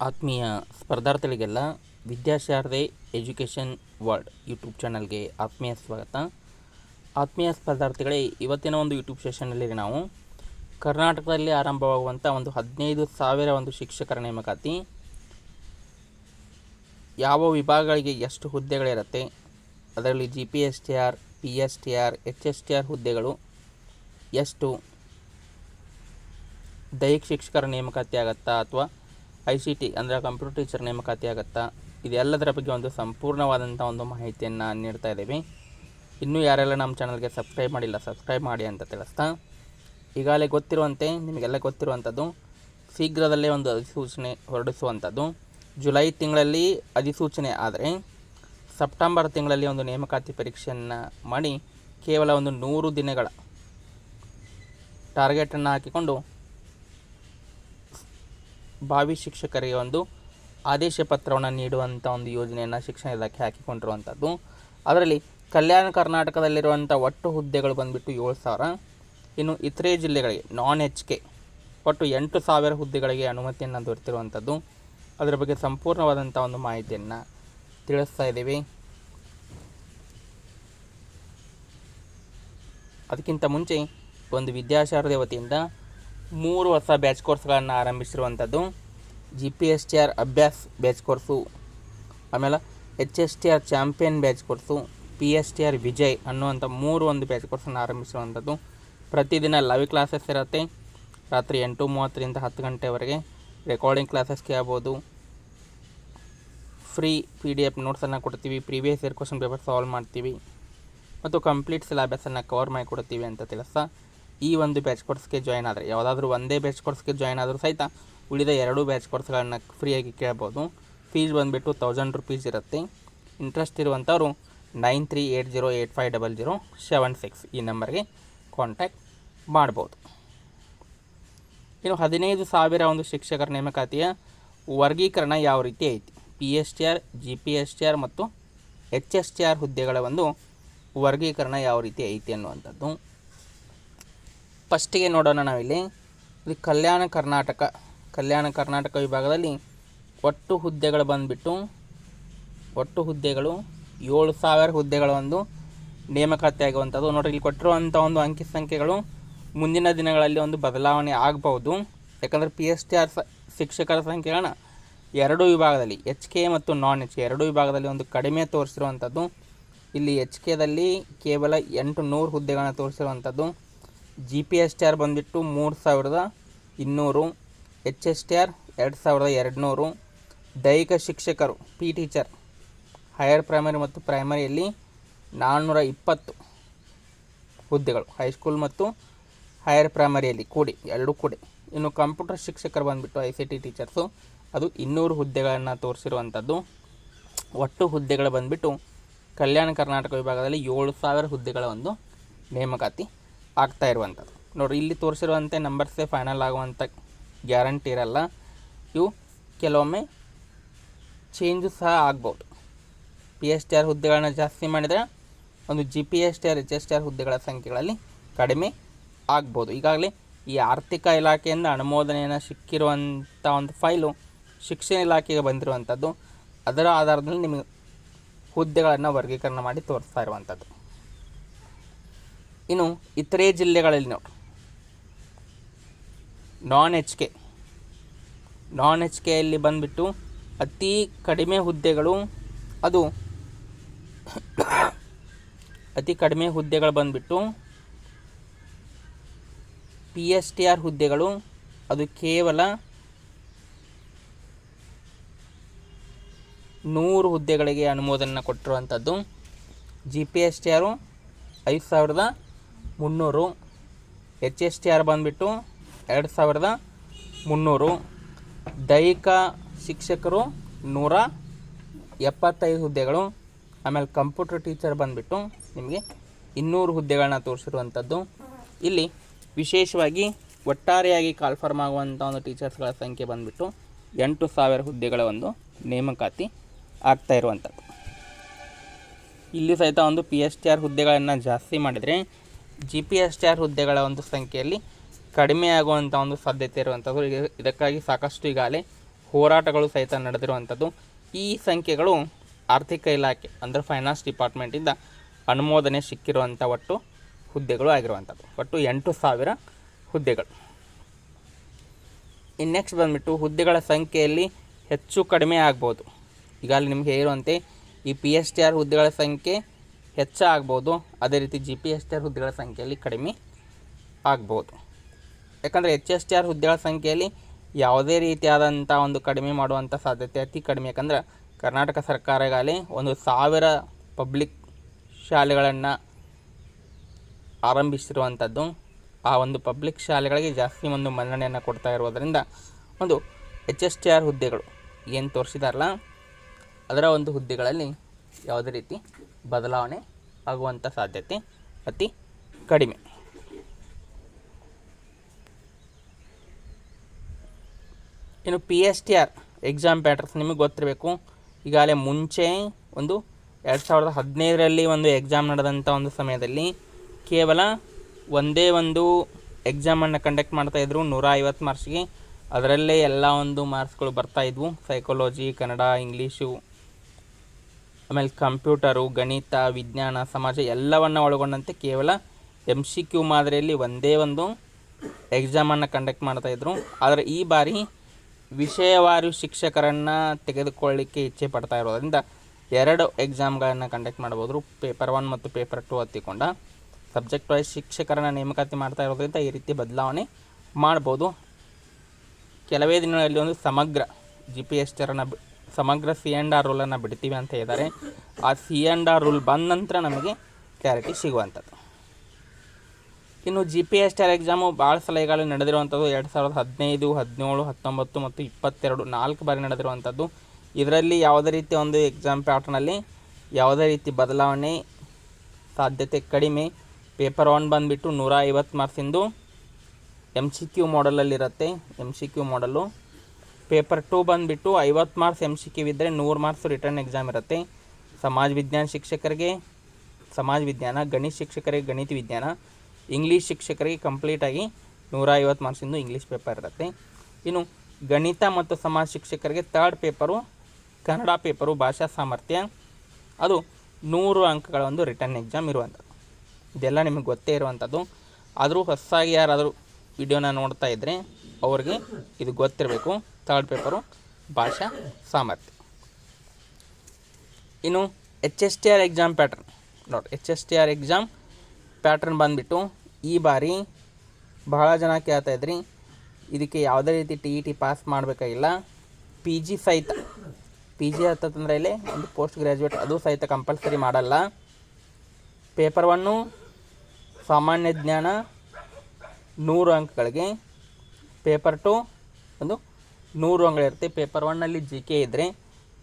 ಆತ್ಮೀಯ ಸ್ಪರ್ಧಾರ್ಥಿಗಳಿಗೆಲ್ಲ Vidyasharade education world YouTube ಚಾನಲ್ಗೆ ಆತ್ಮೀಯ ಸ್ವಾಗತ. ಆತ್ಮೀಯ ಸ್ಪರ್ಧಾರ್ಥಿಗಳೇ, ಇವತ್ತಿನ ಒಂದು ಯೂಟ್ಯೂಬ್ ಸೆಷನ್ನಲ್ಲಿ ನಾವು ಕರ್ನಾಟಕದಲ್ಲಿ ಆರಂಭವಾಗುವಂಥ ಒಂದು 15,000 ಒಂದು ಶಿಕ್ಷಕರ ನೇಮಕಾತಿ, ಯಾವ ವಿಭಾಗಗಳಿಗೆ ಎಷ್ಟು ಹುದ್ದೆಗಳಿರುತ್ತೆ, ಅದರಲ್ಲಿ GPSTR, PSTR, HSTR ಹುದ್ದೆಗಳು ಎಷ್ಟು, ದೈಹಿಕ ಶಿಕ್ಷಕರ ನೇಮಕಾತಿ ಆಗುತ್ತಾ ಅಥವಾ ICT ಅಂದರೆ ಕಂಪ್ಯೂಟರ್ ಟೀಚರ್ ನೇಮಕಾತಿ ಆಗುತ್ತಾ, ಇದೆಲ್ಲದರ ಬಗ್ಗೆ ಒಂದು ಸಂಪೂರ್ಣವಾದಂಥ ಒಂದು ಮಾಹಿತಿಯನ್ನು ನೀಡ್ತಾ ಇದ್ದೀವಿ. ಇನ್ನೂ ಯಾರೆಲ್ಲ ನಮ್ಮ ಚಾನಲ್ಗೆ ಸಬ್ಸ್ಕ್ರೈಬ್ ಮಾಡಿಲ್ಲ ಸಬ್ಸ್ಕ್ರೈಬ್ ಮಾಡಿ ಅಂತ ತಿಳಿಸ್ತಾ, ಈಗಾಗಲೇ ಗೊತ್ತಿರುವಂತೆ ನಿಮಗೆಲ್ಲ ಗೊತ್ತಿರುವಂಥದ್ದು ಶೀಘ್ರದಲ್ಲೇ ಒಂದು ಅಧಿಸೂಚನೆ ಹೊರಡಿಸುವಂಥದ್ದು. ಜುಲೈ ತಿಂಗಳಲ್ಲಿ ಅಧಿಸೂಚನೆ ಆದರೆ ಸೆಪ್ಟೆಂಬರ್ ತಿಂಗಳಲ್ಲಿ ಒಂದು ನೇಮಕಾತಿ ಪರೀಕ್ಷೆಯನ್ನು ಮಾಡಿ ಕೇವಲ ಒಂದು 100 ದಿನಗಳ ಟಾರ್ಗೆಟನ್ನು ಹಾಕಿಕೊಂಡು ಭಾವಿ ಶಿಕ್ಷಕರಿಗೆ ಒಂದು ಆದೇಶ ಪತ್ರವನ್ನು ನೀಡುವಂಥ ಒಂದು ಯೋಜನೆಯನ್ನು ಶಿಕ್ಷಣ ಇಲಾಖೆ ಹಾಕಿಕೊಂಡಿರುವಂಥದ್ದು. ಅದರಲ್ಲಿ ಕಲ್ಯಾಣ ಕರ್ನಾಟಕದಲ್ಲಿರುವಂಥ ಒಟ್ಟು ಹುದ್ದೆಗಳು ಬಂದುಬಿಟ್ಟು 7,000. ಇನ್ನು ಇತರೆ ಜಿಲ್ಲೆಗಳಿಗೆ ನಾನ್ HK ಒಟ್ಟು 8,000 ಹುದ್ದೆಗಳಿಗೆ ಅನುಮತಿಯನ್ನು ದೊರೆತಿರುವಂಥದ್ದು. ಅದರ ಬಗ್ಗೆ ಸಂಪೂರ್ಣವಾದಂಥ ಒಂದು ಮಾಹಿತಿಯನ್ನು ತಿಳಿಸ್ತಾ ಇದ್ದೀವಿ. ಅದಕ್ಕಿಂತ ಮುಂಚೆ ಒಂದು ವಿದ್ಯಾಶಾರದೆ ವತಿಯಿಂದ 3 ಹೊಸ ಬ್ಯಾಚ್ ಕೋರ್ಸ್ಗಳನ್ನು ಆರಂಭಿಸಿರುವಂಥದ್ದು. GPSTR ಅಭ್ಯಾಸ್ ಬ್ಯಾಚ್ ಕೋರ್ಸು, ಆಮೇಲೆ HSTR champion batch course, PSTR Vijay ಅನ್ನುವಂಥ 3 ಒಂದು ಬ್ಯಾಚ್ ಕೋರ್ಸನ್ನು ಆರಂಭಿಸಿರುವಂಥದ್ದು. ಪ್ರತಿದಿನ ಲೈವ್ ಕ್ಲಾಸಸ್ ಇರುತ್ತೆ. ರಾತ್ರಿ 8:30ರಿಂದ 10 ಗಂಟೆವರೆಗೆ ರೆಕಾರ್ಡಿಂಗ್ ಕ್ಲಾಸಸ್ ಕೇಳ್ಬೋದು. ಫ್ರೀ PDF ನೋಟ್ಸನ್ನು ಕೊಡ್ತೀವಿ, previous year question paper solve ಮಾಡ್ತೀವಿ ಮತ್ತು ಕಂಪ್ಲೀಟ್ ಸಿಲೆಬಸನ್ನು ಕವರ್ ಮಾಡಿ ಕೊಡ್ತೀವಿ ಅಂತ ತಿಳಿಸ್ತಾ, ಈ ಒಂದು ಬ್ಯಾಚ್ ಕೋರ್ಸ್ಗೆ ಜಾಯ್ನ್ ಆದರೆ, ಯಾವುದಾದ್ರೂ ಒಂದೇ ಬ್ಯಾಚ್ ಕೋರ್ಸ್ಗೆ ಜಾಯ್ನ್ ಆದರೂ ಸಹಿತ ಉಳಿದ 2 ಬ್ಯಾಚ್ ಕೋರ್ಸ್ಗಳನ್ನು ಫ್ರೀಯಾಗಿ ಕೇಳ್ಬೋದು. ಫೀಸ್ ಬಂದುಬಿಟ್ಟು 1000 ರೂಪೀಸ್ ಇರುತ್ತೆ. ಇಂಟ್ರೆಸ್ಟ್ ಇರುವಂಥವ್ರು 9380850076 ಈ ನಂಬರ್ಗೆ ಕಾಂಟ್ಯಾಕ್ಟ್ ಮಾಡ್ಬೋದು. ಇನ್ನು 15,000 ಒಂದು ಶಿಕ್ಷಕರ ನೇಮಕಾತಿಯ ವರ್ಗೀಕರಣ ಯಾವ ರೀತಿ ಐತಿ, PSTR, GPSTR ಮತ್ತು HSTR ಹುದ್ದೆಗಳ ಒಂದು ವರ್ಗೀಕರಣ ಯಾವ ರೀತಿ ಐತಿ ಅನ್ನುವಂಥದ್ದು. ಫಸ್ಟಿಗೆ ನೋಡೋಣ ನಾವಿಲ್ಲಿ. ಇದು ಕಲ್ಯಾಣ ಕರ್ನಾಟಕ ವಿಭಾಗದಲ್ಲಿ ಒಟ್ಟು ಹುದ್ದೆಗಳು ಬಂದುಬಿಟ್ಟು ಒಟ್ಟು ಹುದ್ದೆಗಳು 7,000 ಹುದ್ದೆಗಳ ಒಂದು ನೇಮಕಾತಿ ಆಗುವಂಥದ್ದು. ನೋಡಿರಿ, ಇಲ್ಲಿ ಕೊಟ್ಟಿರುವಂಥ ಒಂದು ಅಂಕಿ ಸಂಖ್ಯೆಗಳು ಮುಂದಿನ ದಿನಗಳಲ್ಲಿ ಒಂದು ಬದಲಾವಣೆ ಆಗ್ಬೋದು. ಯಾಕಂದರೆ PSTR ಶಿಕ್ಷಕರ ಸಂಖ್ಯೆಗಳನ್ನ 2 ವಿಭಾಗದಲ್ಲಿ HK ಮತ್ತು ನಾನ್ HK 2 ವಿಭಾಗದಲ್ಲಿ ಒಂದು ಕಡಿಮೆ ತೋರಿಸಿರುವಂಥದ್ದು. ಇಲ್ಲಿ HKದಲ್ಲಿ ಕೇವಲ 800 ಹುದ್ದೆಗಳನ್ನ ತೋರಿಸಿರುವಂಥದ್ದು. GPSTR ಬಂದುಬಿಟ್ಟು 3,200, HSTR 2,200. ದೈಹಿಕ ಶಿಕ್ಷಕರು P ಟೀಚರ್ ಹೈಯರ್ ಪ್ರೈಮರಿ ಮತ್ತು ಪ್ರೈಮರಿಯಲ್ಲಿ 420 ಹುದ್ದೆಗಳು, ಹೈಸ್ಕೂಲ್ ಮತ್ತು ಹೈಯರ್ ಪ್ರೈಮರಿಯಲ್ಲಿ ಕೂಡಿ 2 ಕೂಡಿ. ಇನ್ನು ಕಂಪ್ಯೂಟರ್ ಶಿಕ್ಷಕರು ಬಂದುಬಿಟ್ಟು ICT ಟೀಚರ್ಸು, ಅದು 200 ಹುದ್ದೆಗಳನ್ನು ತೋರಿಸಿರುವಂಥದ್ದು. ಒಟ್ಟು ಹುದ್ದೆಗಳು ಬಂದುಬಿಟ್ಟು ಕಲ್ಯಾಣ ಕರ್ನಾಟಕ ವಿಭಾಗದಲ್ಲಿ 7,000 ಹುದ್ದೆಗಳ ಒಂದು ನೇಮಕಾತಿ ಆಗ್ತಾ ಇರುವಂಥದ್ದು. ನೋಡಿರಿ, ಇಲ್ಲಿ ತೋರಿಸಿರುವಂತೆ ನಂಬರ್ಸೇ ಫೈನಲ್ ಆಗುವಂಥ ಗ್ಯಾರಂಟಿ ಇರಲ್ಲ. ಇವು ಕೆಲವೊಮ್ಮೆ ಚೇಂಜು ಸಹ ಆಗ್ಬೋದು. PSTR ಹುದ್ದೆಗಳನ್ನ ಜಾಸ್ತಿ ಮಾಡಿದರೆ ಒಂದು GPSTR HSTR ಹುದ್ದೆಗಳ ಸಂಖ್ಯೆಗಳಲ್ಲಿ ಕಡಿಮೆ ಆಗ್ಬೋದು. ಈಗಾಗಲೇ ಈ ಆರ್ಥಿಕ ಇಲಾಖೆಯಿಂದ ಅನುಮೋದನೆಯನ್ನು ಸಿಕ್ಕಿರುವಂಥ ಒಂದು ಫೈಲು ಶಿಕ್ಷಣ ಇಲಾಖೆಗೆ ಬಂದಿರುವಂಥದ್ದು. ಅದರ ಆಧಾರದಲ್ಲಿ ನಿಮಗೆ ಹುದ್ದೆಗಳನ್ನು ವರ್ಗೀಕರಣ ಮಾಡಿ ತೋರಿಸ್ತಾ ಇರುವಂಥದ್ದು. ಇನ್ನು ಇತರೆ ಜಿಲ್ಲೆಗಳಲ್ಲಿ ನೋಡಿ, ನಾನ್ HKಯಲ್ಲಿ ಬಂದುಬಿಟ್ಟು ಅತಿ ಕಡಿಮೆ ಹುದ್ದೆಗಳು, ಅದು ಅತಿ ಕಡಿಮೆ ಹುದ್ದೆಗಳು ಬಂದುಬಿಟ್ಟು PSTR ಹುದ್ದೆಗಳು, ಅದು ಕೇವಲ 100 ಹುದ್ದೆಗಳಿಗೆ ಅನುಮೋದನೆ ಕೊಟ್ಟಿರುವಂಥದ್ದು. GPSTR 5,300, HSTR ಬಂದುಬಿಟ್ಟು 2,300. ದೈಹಿಕ ಶಿಕ್ಷಕರು 175 ಹುದ್ದೆಗಳು. ಆಮೇಲೆ ಕಂಪ್ಯೂಟರ್ ಟೀಚರ್ ಬಂದುಬಿಟ್ಟು ನಿಮಗೆ 200 ಹುದ್ದೆಗಳನ್ನ ತೋರಿಸಿರುವಂಥದ್ದು. ಇಲ್ಲಿ ವಿಶೇಷವಾಗಿ ಒಟ್ಟಾರೆಯಾಗಿ ಕಾಲ್ಫಾರ್ಮ್ ಆಗುವಂಥ ಒಂದು ಟೀಚರ್ಸ್ಗಳ ಸಂಖ್ಯೆ ಬಂದುಬಿಟ್ಟು 8,000 ಹುದ್ದೆಗಳ ಒಂದು ನೇಮಕಾತಿ ಆಗ್ತಾ ಇರುವಂಥದ್ದು. ಇಲ್ಲಿ ಸಹಿತ ಒಂದು PSTR ಹುದ್ದೆಗಳನ್ನು ಜಾಸ್ತಿ ಮಾಡಿದರೆ GPSTR ಹುದ್ದೆಗಳ ಒಂದು ಸಂಖ್ಯೆಯಲ್ಲಿ ಕಡಿಮೆ ಆಗುವಂಥ ಒಂದು ಸಾಧ್ಯತೆ ಇರುವಂಥದ್ದು. ಇದಕ್ಕಾಗಿ ಸಾಕಷ್ಟು ಈಗಾಗಲೇ ಹೋರಾಟಗಳು ಸಹಿತ ನಡೆದಿರುವಂಥದ್ದು. ಈ ಸಂಖ್ಯೆಗಳು ಆರ್ಥಿಕ ಇಲಾಖೆ ಅಂದರೆ ಫೈನಾನ್ಸ್ ಡಿಪಾರ್ಟ್ಮೆಂಟಿಂದ ಅನುಮೋದನೆ ಸಿಕ್ಕಿರುವಂಥ ಒಟ್ಟು ಹುದ್ದೆಗಳು ಆಗಿರುವಂಥದ್ದು. ಒಟ್ಟು 8,000 ಹುದ್ದೆಗಳು. ಇನ್ನು ನೆಕ್ಸ್ಟ್ ಬಂದುಬಿಟ್ಟು ಹುದ್ದೆಗಳ ಸಂಖ್ಯೆಯಲ್ಲಿ ಹೆಚ್ಚು ಕಡಿಮೆ ಆಗ್ಬೋದು. ಈಗಾಗಲೇ ನಿಮಗೆ ಹೇಳಿರುವಂತೆ ಈ PSTR ಹುದ್ದೆಗಳ ಸಂಖ್ಯೆ ಹೆಚ್ಚಾಗ್ಬೋದು, ಅದೇ ರೀತಿ GPSTR ಹುದ್ದೆಗಳ ಸಂಖ್ಯೆಯಲ್ಲಿ ಕಡಿಮೆ ಆಗ್ಬೋದು. ಯಾಕಂದರೆ HSTR ಹುದ್ದೆಗಳ ಸಂಖ್ಯೆಯಲ್ಲಿ ಯಾವುದೇ ರೀತಿಯಾದಂಥ ಒಂದು ಕಡಿಮೆ ಮಾಡುವಂಥ ಸಾಧ್ಯತೆ ಅತಿ ಕಡಿಮೆ. ಯಾಕಂದ್ರೆ ಕರ್ನಾಟಕ ಸರ್ಕಾರ ಈಗಾಗಲೇ 1,000 ಪಬ್ಲಿಕ್ ಶಾಲೆಗಳನ್ನು ಆರಂಭಿಸಿರುವಂಥದ್ದು. ಆ ಒಂದು ಪಬ್ಲಿಕ್ ಶಾಲೆಗಳಿಗೆ ಜಾಸ್ತಿ ಒಂದು ಮನ್ನಣೆಯನ್ನು ಕೊಡ್ತಾ ಇರೋದರಿಂದ ಒಂದು HSTR ಹುದ್ದೆಗಳು ಏನು ತೋರಿಸಿದಾರಲ್ಲ ಅದರ ಒಂದು ಹುದ್ದೆಗಳಲ್ಲಿ ಯಾವುದೇ ರೀತಿ ಬದಲಾವಣೆ ಆಗುವಂಥ ಸಾಧ್ಯತೆ ಅತಿ ಕಡಿಮೆ. ಇನ್ನು PSTR ಎಕ್ಸಾಮ್ ಪ್ಯಾಟರ್ನ್ಸ್ ನಿಮಗೆ ಗೊತ್ತಿರಬೇಕು. ಈಗಾಗಲೇ ಮುಂಚೆ ಒಂದು 2015ರಲ್ಲಿ ಒಂದು ಎಕ್ಸಾಮ್ ನಡೆದಂಥ ಒಂದು ಸಮಯದಲ್ಲಿ ಕೇವಲ ಒಂದೇ ಒಂದು ಎಕ್ಸಾಮನ್ನು ಕಂಡಕ್ಟ್ ಮಾಡ್ತಾಯಿದ್ರು 150 ಮಾರ್ಕ್ಸ್ಗೆ. ಅದರಲ್ಲೇ ಎಲ್ಲ ಒಂದು ಮಾರ್ಕ್ಸ್ಗಳು ಬರ್ತಾಯಿದ್ವು. ಸೈಕಾಲಜಿ, ಕನ್ನಡ, ಇಂಗ್ಲೀಷು, ಆಮೇಲೆ ಕಂಪ್ಯೂಟರು, ಗಣಿತ, ವಿಜ್ಞಾನ, ಸಮಾಜ ಎಲ್ಲವನ್ನು ಒಳಗೊಂಡಂತೆ ಕೇವಲ MCQ ಮಾದರಿಯಲ್ಲಿ ಒಂದೇ ಒಂದು ಎಕ್ಸಾಮನ್ನು ಕಂಡಕ್ಟ್ ಮಾಡ್ತಾಯಿದ್ರು. ಆದರೆ ಈ ಬಾರಿ ವಿಷಯವಾರು ಶಿಕ್ಷಕರನ್ನು ತೆಗೆದುಕೊಳ್ಳಿಕ್ಕೆ ಇಚ್ಛೆ ಪಡ್ತಾ ಇರೋದರಿಂದ 2 ಎಕ್ಸಾಮ್ಗಳನ್ನು ಕಂಡಕ್ಟ್ ಮಾಡ್ಬೋದು. ಪೇಪರ್ 1 ಮತ್ತು ಪೇಪರ್ 2 ಹತ್ತಿಕೊಂಡ ಸಬ್ಜೆಕ್ಟ್ ವೈಸ್ ಶಿಕ್ಷಕರನ್ನು ನೇಮಕಾತಿ ಮಾಡ್ತಾ ಇರೋದ್ರಿಂದ ಈ ರೀತಿ ಬದಲಾವಣೆ ಮಾಡ್ಬೋದು. ಕೆಲವೇ ದಿನಗಳಲ್ಲಿ ಒಂದು ಸಮಗ್ರ GPSTRನ ಸಮಗ್ರ C&R ರೂಲನ್ನು ಬಿಡ್ತೀವಿ ಅಂತ ಹೇಳಿದ್ದಾರೆ. ಆ C&R ರೂಲ್ ಬಂದ ನಂತರ ನಮಗೆ ಕ್ಲಾರಿಟಿ ಸಿಗುವಂಥದ್ದು. ಇನ್ನು GPSTR ಎಕ್ಸಾಮು ಭಾಳ ಸಲ ಈಗಾಗಲೇ ನಡೆದಿರುವಂಥದ್ದು 2015, 17, 19 ಮತ್ತು 22 4 ಬಾರಿ ನಡೆದಿರುವಂಥದ್ದು. ಇದರಲ್ಲಿ ಯಾವುದೇ ರೀತಿಯ ಒಂದು ಎಕ್ಸಾಮ್ ಪ್ಯಾಟರ್ನಲ್ಲಿ ಯಾವುದೇ ರೀತಿ ಬದಲಾವಣೆ ಸಾಧ್ಯತೆ ಕಡಿಮೆ. ಪೇಪರ್ 1 ಬಂದುಬಿಟ್ಟು 150 ಮಾರ್ಕ್ಸಿಂದು MCQ ಮಾಡಲಲ್ಲಿರುತ್ತೆ. MCQ ಮಾಡಲು. ಪೇಪರ್ 2 ಬಂದುಬಿಟ್ಟು 50 ಮಾರ್ಕ್ಸ್ MCQ ಇದ್ದರೆ 100 ಮಾರ್ಕ್ಸ್ ರಿಟರ್ನ್ ಎಕ್ಸಾಮ್ ಇರುತ್ತೆ. ಸಮಾಜ ವಿಜ್ಞಾನ ಶಿಕ್ಷಕರಿಗೆ ಸಮಾಜ ವಿಜ್ಞಾನ, ಗಣಿತ ಶಿಕ್ಷಕರಿಗೆ ಗಣಿತ ವಿಜ್ಞಾನ, ಇಂಗ್ಲೀಷ್ ಶಿಕ್ಷಕರಿಗೆ ಕಂಪ್ಲೀಟಾಗಿ 150 ಮಾರ್ಕ್ಸಿಂದು ಇಂಗ್ಲೀಷ್ ಪೇಪರ್ ಇರುತ್ತೆ. ಇನ್ನು ಗಣಿತ ಮತ್ತು ಸಮಾಜ ಶಿಕ್ಷಕರಿಗೆ 3rd ಪೇಪರು ಕನ್ನಡ ಪೇಪರು ಭಾಷಾ ಸಾಮರ್ಥ್ಯ, ಅದು 100 ಅಂಕಗಳ ಒಂದು ರಿಟರ್ನ್ ಎಕ್ಸಾಮ್ ಇರುವಂಥದ್ದು. ಇದೆಲ್ಲ ನಿಮಗೆ ಗೊತ್ತೇ ಇರುವಂಥದ್ದು. ಆದರೂ ಹೊಸದಾಗಿ ಯಾರಾದರೂ ವಿಡಿಯೋನ ನೋಡ್ತಾ ಇದ್ದರೆ ಅವ್ರಿಗೆ ಇದು ಗೊತ್ತಿರಬೇಕು. 3rd ಪೇಪರು ಭಾಷಾ ಸಾಮರ್ಥ್ಯ. ಇನ್ನು HSTR ಎಕ್ಸಾಮ್ ಪ್ಯಾಟ್ರನ್ ನೋಡಿ. HSTR ಎಕ್ಸಾಮ್ ಪ್ಯಾಟ್ರನ್ ಬಂದುಬಿಟ್ಟು ಈ ಬಾರಿ ಬಹಳ ಜನ ಕೇಳ್ತಾ ಇದ್ರಿ, ಇದಕ್ಕೆ ಯಾವುದೇ ರೀತಿ TET ಪಾಸ್ ಮಾಡಬೇಕಾಗಿಲ್ಲ, PG ಸಹಿತ PG ಹತ್ತಂದರೆ ಇಲ್ಲಿ ಒಂದು ಪೋಸ್ಟ್ ಗ್ರ್ಯಾಜುಯೇಟ್ ಅದು ಸಹಿತ ಕಂಪಲ್ಸರಿ ಮಾಡಲ್ಲ. ಪೇಪರ್ 1 ಸಾಮಾನ್ಯ ಜ್ಞಾನ 100 ಅಂಕಗಳಿಗೆ, ಪೇಪರ್ 2 ಒಂದು 100 ಅಂಕಗಳಿರುತ್ತೆ. ಪೇಪರ್ 1ನಲ್ಲಿ GK ಇದ್ದರೆ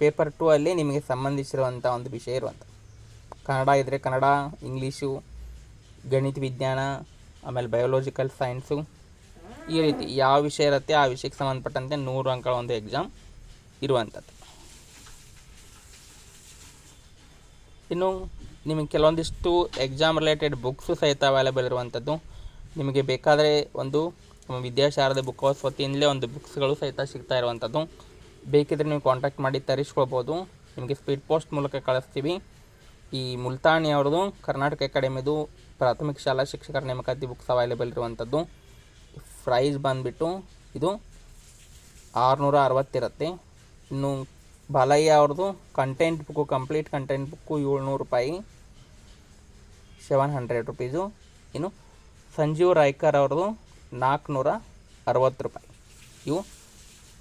ಪೇಪರ್ 2 ಅಲ್ಲಿ ನಿಮಗೆ ಸಂಬಂಧಿಸಿರುವಂಥ ಒಂದು ವಿಷಯ ಇರುವಂಥ ಕನ್ನಡ ಇದ್ದರೆ ಕನ್ನಡ, ಇಂಗ್ಲೀಷು, ಗಣಿತ ವಿಜ್ಞಾನ, ಆಮೇಲೆ ಬಯೋಲಾಜಿಕಲ್ ಸೈನ್ಸು, ಈ ರೀತಿ ಯಾವ ವಿಷಯ ಇರುತ್ತೆ ಆ ವಿಷಯಕ್ಕೆ ಸಂಬಂಧಪಟ್ಟಂತೆ 100 ಅಂಕಗಳ ಒಂದು ಎಕ್ಸಾಮ್ ಇರುವಂಥದ್ದು. ಇನ್ನು ನಿಮಗೆ ಕೆಲವೊಂದಿಷ್ಟು ಎಕ್ಸಾಮ್ ರಿಲೇಟೆಡ್ ಬುಕ್ಸು ಸಹಿತ ಅವೈಲೇಬಲ್ ಇರುವಂಥದ್ದು. ನಿಮಗೆ ಬೇಕಾದರೆ ಒಂದು ವಿದ್ಯಾಶಾರದೆ ಬುಕ್ ಹೌಸ್ ವತಿಯಿಂದಲೇ ಒಂದು ಬುಕ್ಸ್ಗಳು ಸಹಿತ ಸಿಗ್ತಾ ಇರುವಂಥದ್ದು. ಬೇಕಿದ್ರೆ ನೀವು ಕಾಂಟ್ಯಾಕ್ಟ್ ಮಾಡಿ ತರಿಸ್ಕೊಳ್ಬೋದು. ನಿಮಗೆ ಸ್ಪೀಡ್ ಪೋಸ್ಟ್ ಮೂಲಕ ಕಳಿಸ್ತೀವಿ. ಈ ಮುಲ್ತಾನಿ ಅವ್ರದ್ದು ಕರ್ನಾಟಕ ಅಕಾಡೆಮಿದು ಪ್ರಾಥಮಿಕ ಶಾಲಾ ಶಿಕ್ಷಕರ ನೇಮಕಾತಿ ಬುಕ್ಸ್ ಅವೈಲೇಬಲ್ ಇರುವಂಥದ್ದು. ಪ್ರೈಸ್ ಬಂದುಬಿಟ್ಟು ಇದು 660 ಇರುತ್ತೆ. ಇನ್ನು ಬಾಲಯ್ಯ ಅವ್ರದ್ದು content book, complete content book 700 ರೂಪಾಯಿ, 700 ರುಪೀಸು. ಇನ್ನು ಸಂಜೀವ್ ರಾಯ್ಕರ್ ಅವ್ರದ್ದು 460 ರೂಪಾಯಿ. ಇವು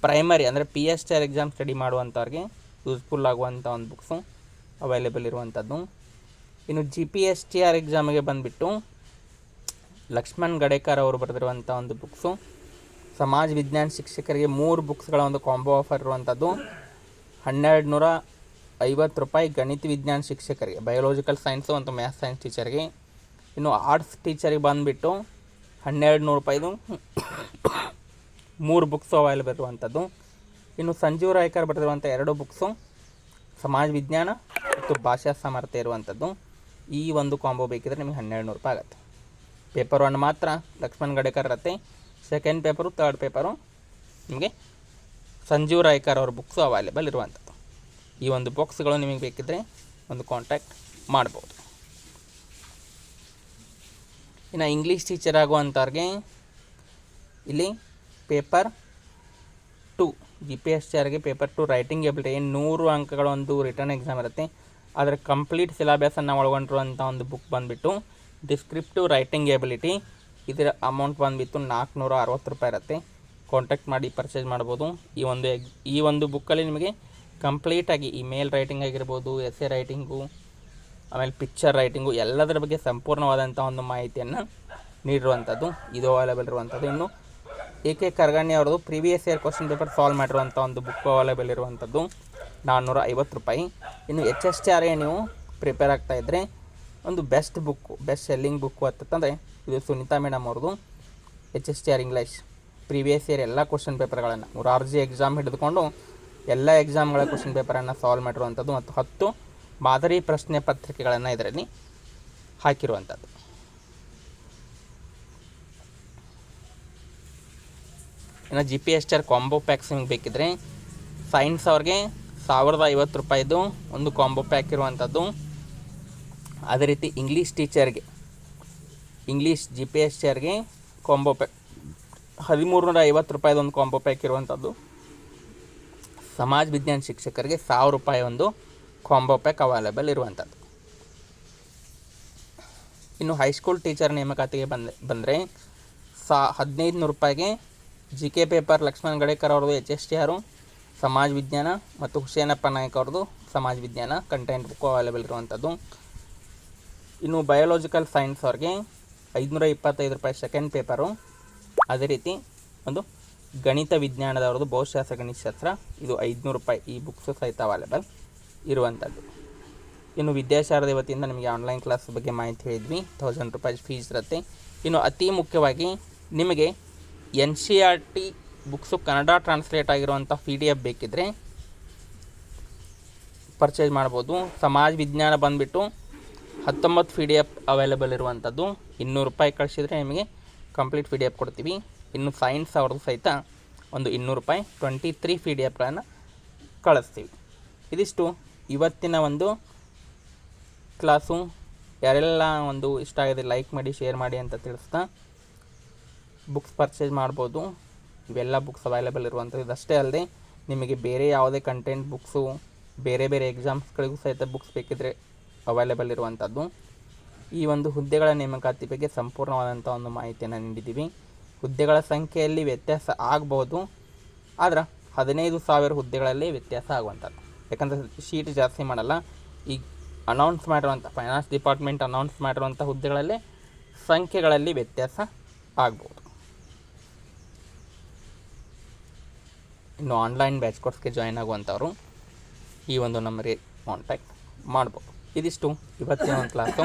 ಪ್ರೈಮರಿ ಅಂದರೆ PSTR ಎಕ್ಸಾಮ್ ಸ್ಟಡಿ ಮಾಡುವಂಥವ್ರಿಗೆ ಯೂಸ್ಫುಲ್ ಆಗುವಂಥ ಒಂದು ಬುಕ್ಸು ಅವೈಲೇಬಲ್ ಇರುವಂಥದ್ದು. ಇನ್ನು GPSTR ಎಕ್ಸಾಮಿಗೆ ಬಂದುಬಿಟ್ಟು ಲಕ್ಷ್ಮಣ್ ಗಡೇಕರ್ ಅವರು ಬರೆದಿರುವಂಥ ಒಂದು ಬುಕ್ಸು. ಸಮಾಜ ವಿಜ್ಞಾನ ಶಿಕ್ಷಕರಿಗೆ 3 ಬುಕ್ಸ್ಗಳ ಒಂದು ಕಾಂಬೋ ಆಫರ್ ಇರುವಂಥದ್ದು 1250 ರೂಪಾಯಿ. ಗಣಿತ ವಿಜ್ಞಾನ ಶಿಕ್ಷಕರಿಗೆ, ಬಯೋಲಾಜಿಕಲ್ ಸೈನ್ಸು ಮತ್ತು ಮ್ಯಾಥ್ಸ್ ಸೈನ್ಸ್ ಟೀಚರ್ಗೆ. ಇನ್ನು ಆರ್ಟ್ಸ್ ಟೀಚರಿಗೆ ಬಂದುಬಿಟ್ಟು 1200 ರೂಪಾಯಿದು 3 ಬುಕ್ಸು ಅವೈಲೇಬಲ್ ಇರುವಂಥದ್ದು. ಇನ್ನು ಸಂಜೀವ್ ರಾಯ್ಕರ್ ಬರೆದಿರುವಂಥ 2 ಬುಕ್ಸು ಸಮಾಜ ವಿಜ್ಞಾನ ಮತ್ತು ಭಾಷಾ ಸಾಮರ್ಥ್ಯ ಇರುವಂಥದ್ದು. ಈ ಒಂದು ಕಾಂಬೋ ಬೇಕಿದ್ರೆ ನಿಮಗೆ 1200 ರೂಪಾಯಿ ಆಗುತ್ತೆ. ಪೇಪರ್ 1 ಮಾತ್ರ ಲಕ್ಷ್ಮಣ್ ಗಡೇಕರ್ ಇರುತ್ತೆ. ಸೆಕೆಂಡ್ ಪೇಪರು, 3rd ಪೇಪರು ನಿಮಗೆ ಸಂಜೀವ್ ರಾಯ್ಕರ್ ಅವ್ರ ಬುಕ್ಸು ಅವೈಲೇಬಲ್ ಇರುವಂಥದ್ದು. ಈ ಒಂದು ಬಾಕ್ಸ್ಗಳು ನಿಮಗೆ ಬೇಕಿದ್ದರೆ ಒಂದು ಕಾಂಟ್ಯಾಕ್ಟ್ ಮಾಡ್ಬೋದು. ಇನ್ನು ಇಂಗ್ಲೀಷ್ ಟೀಚರ್ ಆಗುವಂಥವ್ರಿಗೆ ಇಲ್ಲಿ ಪೇಪರ್ 2 GPSRಗೆ ಪೇಪರ್ 2 ರೈಟಿಂಗ್ ಎಬಿಲಿಟಿ 100 ಅಂಕಗಳ ಒಂದು ರಿಟರ್ನ್ ಎಕ್ಸಾಮ್ ಇರುತ್ತೆ. ಅದರ ಕಂಪ್ಲೀಟ್ ಸಿಲೆಬಸನ್ನು ಒಳಗೊಂಡಿರುವಂಥ ಒಂದು ಬುಕ್ ಬಂದುಬಿಟ್ಟು ಡಿಸ್ಕ್ರಿಪ್ಟಿವ್ ರೈಟಿಂಗ್ ಎಬಿಲಿಟಿ. ಇದರ ಅಮೌಂಟ್ ಬಂದುಬಿಟ್ಟು 460 ರೂಪಾಯಿ ಇರುತ್ತೆ. ಕಾಂಟ್ಯಾಕ್ಟ್ ಮಾಡಿ ಪರ್ಚೇಸ್ ಮಾಡ್ಬೋದು. ಈ ಒಂದು ಬುಕ್ಕಲ್ಲಿ ನಿಮಗೆ ಕಂಪ್ಲೀಟಾಗಿ ಈ ಮೇಲ್ ರೈಟಿಂಗ್ ಆಗಿರ್ಬೋದು, ಎಸ್ಸೆ ರೈಟಿಂಗು, ಆಮೇಲೆ ಪಿಕ್ಚರ್ ರೈಟಿಂಗು ಎಲ್ಲದರ ಬಗ್ಗೆ ಸಂಪೂರ್ಣವಾದಂಥ ಒಂದು ಮಾಹಿತಿಯನ್ನು ನೀಡಿರುವಂಥದ್ದು ಇದು ಅವೈಲೇಬಲ್ ಇರುವಂಥದ್ದು. ಇನ್ನು AK ಕರ್ಗಾಣಿ ಅವ್ರದ್ದು previous year question paper solve ಮಾಡಿರುವಂಥ ಒಂದು ಬುಕ್ ಅವೈಲೇಬಲ್ ಇರುವಂಥದ್ದು 450 ರೂಪಾಯಿ. ಇನ್ನು HSTRಗೆ ನೀವು ಪ್ರಿಪೇರ್ ಆಗ್ತಾಯಿದ್ರೆ ಒಂದು ಬೆಸ್ಟ್ ಸೆಲ್ಲಿಂಗ್ ಬುಕ್ಕು ಅಂತಂದರೆ ಇದು ಸುನೀತಾ ಮೇಡಮ್ ಅವ್ರದ್ದು HSTR ಇಂಗ್ಲೀಷ್ ಪ್ರೀವಿಯಸ್ ಇಯರ್ ಎಲ್ಲ ಕ್ವಶನ್ ಪೇಪರ್ಗಳನ್ನು ಮೊರಾರ್ಜಿ ಎಕ್ಸಾಮ್ ಹಿಡಿದುಕೊಂಡು ಎಲ್ಲ ಎಕ್ಸಾಮ್ಗಳ ಕ್ವಶನ್ ಪೇಪರನ್ನು ಸಾಲ್ವ್ ಮಾಡಿರುವಂಥದ್ದು ಮತ್ತು 10 ಮಾದರಿ ಪ್ರಶ್ನೆ ಪತ್ರಿಕೆಗಳನ್ನು ಇದರಲ್ಲಿ ಹಾಕಿರುವಂಥದ್ದು. ಇನ್ನು GPSR ಕಾಂಬೋ ಪ್ಯಾಕ್ಸ್ ನಿಮಗೆ ಬೇಕಿದ್ದರೆ ಸೈನ್ಸ್ ಅವ್ರಿಗೆ 1050 ರೂಪಾಯಿದು ಒಂದು ಕಾಂಬೋ ಪ್ಯಾಕ್ ಇರುವಂಥದ್ದು. ಅದೇ ರೀತಿ ಇಂಗ್ಲೀಷ್ ಟೀಚರ್ಗೆ GPSRಗೆ ಕಾಂಬೋ ಪ್ಯಾಕ್ 1350 ರೂಪಾಯಿದು ಒಂದು ಕಾಂಬೋ ಪ್ಯಾಕ್ ಇರುವಂಥದ್ದು. ಸಮಾಜ ವಿಜ್ಞಾನ ಶಿಕ್ಷಕರಿಗೆ 1000 ರೂಪಾಯಿ ಒಂದು ಕಾಂಬೋ ಪ್ಯಾಕ್ ಅವೈಲೇಬಲ್ ಇರುವಂಥದ್ದು. ಇನ್ನು ಹೈಸ್ಕೂಲ್ ಟೀಚರ್ ನೇಮಕಾತಿಗೆ ಬಂದರೆ 1500 ರೂಪಾಯಿಗೆ GK ಪೇಪರ್ ಲಕ್ಷ್ಮಣ್ ಗಡೇಕರ್ ಅವ್ರದ್ದು HSTR ಸಮಾಜ ವಿಜ್ಞಾನ ಮತ್ತು ಹುಸೇನಪ್ಪ ನಾಯ್ಕ ಅವ್ರದ್ದು ಸಮಾಜ ವಿಜ್ಞಾನ ಕಂಟೆಂಟ್ ಬುಕ್ಕು ಅವೈಲೇಬಲ್ ಇರುವಂಥದ್ದು. ಇನ್ನು ಬಯೋಲಾಜಿಕಲ್ ಸೈನ್ಸ್ ಅವ್ರಿಗೆ 525 ರೂಪಾಯಿ ಸೆಕೆಂಡ್ ಪೇಪರು. ಅದೇ ರೀತಿ ಒಂದು ಗಣಿತ ವಿಜ್ಞಾನದವ್ರದ್ದು ಬಹುಶಾಸ್ತ್ರ ಗಣಿತಶಾಸ್ತ್ರ ಇದು 500 ರೂಪಾಯಿ ಈ ಬುಕ್ಸು ಸಹಿತ ಅವೈಲೇಬಲ್ ಇರುವಂಥದ್ದು. ಇನ್ನು ವಿದ್ಯಾಶಾರದಿ ವತಿಯಿಂದ ನಿಮಗೆ ಆನ್ಲೈನ್ ಕ್ಲಾಸ್ ಬಗ್ಗೆ ಮಾಹಿತಿ ಹೇಳಿದ್ವಿ. 1000 ರೂಪಾಯಿ ಫೀಸ್ ಇರುತ್ತೆ. ಇನ್ನು ಅತಿ ಮುಖ್ಯವಾಗಿ ನಿಮಗೆ NCERT ಬುಕ್ಸು ಕನ್ನಡ ಟ್ರಾನ್ಸ್ಲೇಟ್ ಆಗಿರುವಂಥ PDF ಬೇಕಿದ್ದರೆ ಪರ್ಚೇಸ್ ಮಾಡ್ಬೋದು. ಸಮಾಜ ವಿಜ್ಞಾನ ಬಂದುಬಿಟ್ಟು 19 PDF ಅವೈಲೇಬಲ್ ಇರುವಂಥದ್ದು. 200 ರೂಪಾಯಿ ಕಳಿಸಿದರೆ ನಿಮಗೆ ಕಂಪ್ಲೀಟ್ PDF ಕೊಡ್ತೀವಿ. ಇನ್ನು ಸೈನ್ಸ್ ಅವ್ರದ್ದು ಸಹಿತ ಒಂದು 200 ರೂಪಾಯಿ 23 PDFಗಳನ್ನು ಕಳಿಸ್ತೀವಿ. ಇದಿಷ್ಟು ಇವತ್ತಿನ ಒಂದು ಕ್ಲಾಸು. ಯಾರೆಲ್ಲ ಒಂದು ಇಷ್ಟ ಆಗಿದೆ ಲೈಕ್ ಮಾಡಿ, ಶೇರ್ ಮಾಡಿ ಅಂತ ತಿಳಿಸ್ತಾ ಬುಕ್ಸ್ ಪರ್ಚೇಸ್ ಮಾಡ್ಬೋದು. ಇವೆಲ್ಲ ಬುಕ್ಸ್ ಅವೈಲೇಬಲ್ ಇರುವಂಥದ್ದು. ಇದಷ್ಟೇ ಅಲ್ಲದೆ ನಿಮಗೆ ಬೇರೆ ಯಾವುದೇ ಕಂಟೆಂಟ್ ಬುಕ್ಸು ಬೇರೆ ಎಕ್ಸಾಮ್ಸ್ಗಳಿಗೂ ಸಹಿತ ಬುಕ್ಸ್ ಬೇಕಿದ್ದರೆ ಅವೈಲೇಬಲ್ ಇರುವಂಥದ್ದು. ಈ ಒಂದು ಹುದ್ದೆಗಳ ನೇಮಕಾತಿ ಬಗ್ಗೆ ಸಂಪೂರ್ಣವಾದಂಥ ಒಂದು ಮಾಹಿತಿಯನ್ನು ನೀಡಿದ್ದೀವಿ. ಹುದ್ದೆಗಳ ಸಂಖ್ಯೆಯಲ್ಲಿ ವ್ಯತ್ಯಾಸ ಆಗ್ಬೋದು, ಆದ್ರೆ 15,000 ಹುದ್ದೆಗಳಲ್ಲಿ ವ್ಯತ್ಯಾಸ ಆಗುವಂಥದ್ದು. ಯಾಕಂದರೆ ಶೀಟ್ ಜಾಸ್ತಿ ಮಾಡಲ್ಲ. ಈಗ ಅನೌನ್ಸ್ ಮಾಡಿರುವಂಥ ಫೈನಾನ್ಸ್ ಡಿಪಾರ್ಟ್ಮೆಂಟ್ ಅನೌನ್ಸ್ ಮಾಡಿರುವಂಥ ಹುದ್ದೆಗಳಲ್ಲಿ ಸಂಖ್ಯೆಗಳಲ್ಲಿ ವ್ಯತ್ಯಾಸ ಆಗ್ಬೋದು. ಇನ್ನು ಆನ್ಲೈನ್ ಬ್ಯಾಚ್ ಕೋರ್ಸ್ಗೆ ಜಾಯ್ನ್ ಆಗುವಂಥವ್ರು ಈ ಒಂದು ನಂಬರಿಗೆ ಕಾಂಟ್ಯಾಕ್ಟ್ ಮಾಡ್ಬೋದು. ಇದಿಷ್ಟು ಇವತ್ತಿನ ಒಂದು ಕ್ಲಾಸು.